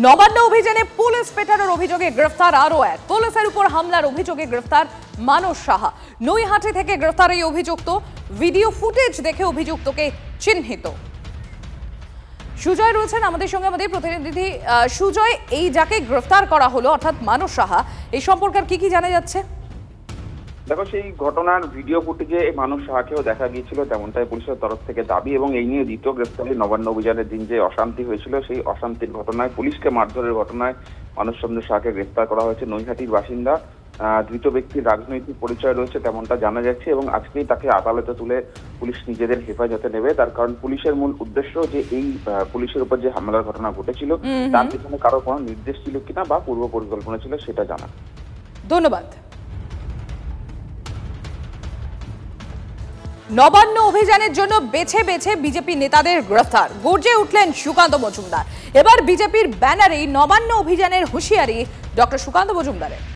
নবান্ন অভিযানে পুলিশ পেটানোর অভিযোগে গ্রেফতার আরও এক। পুলিশের উপর হামলার অভিযোগে গ্রেফতার মানস সাহা। নৈহাটি থেকে গ্রেফতার এই অভিযুক্ত। ভিডিও ফুটেজ দেখে অভিযুক্তকে চিহ্নিত। সুজয় রয়েছেন আমাদের সঙ্গে, আমাদের প্রতিনিধি সুজয়। এই যাকে গ্রেফতার করা হলো অর্থাৎ মানস সাহা, এই সম্পর্কে কি জানা যাচ্ছে? দেখো, সেই ঘটনার ভিডিও ফুটেজে মানস সাহাকেও দেখা গিয়েছিল, তেমনটাই পুলিশের তরফ থেকে দাবি। এবং এই নিয়ে দ্বিতীয় গ্রেফতারি নবান্ন অভিযানের দিন যে অশান্তি হয়েছিল, সেই অশান্তির ঘটনায়, পুলিশকে মারধরের ঘটনায় মানস চন্দ্র সাহাকে গ্রেফতার করা হয়েছে। নৈহাটির বাসিন্দা, ধৃত ব্যক্তির রাজনৈতিক পরিচয় রয়েছে তেমনটা জানা যাচ্ছে, এবং আজকেই তাকে আদালতে তুলে পুলিশ নিজেদের হেফাজতে নেবে। তার কারণ পুলিশের মূল উদ্দেশ্য যে এই পুলিশের উপর যে হামলার ঘটনা ঘটেছিল তার পিছনে কারো কোনো নির্দেশ ছিল কিনা বা পূর্ব পরিকল্পনা ছিল সেটা জানা। ধন্যবাদ। নবান্ন অভিযানের জন্য বেছে বেছে বিজেপি নেতাদের গ্রেফতার, গর্জে উঠলেন সুকান্ত মজুমদার। এবার বিজেপির ব্যানারে নবান্ন অভিযানের হুঁশিয়ারি ডক্টর সুকান্ত মজুমদারের।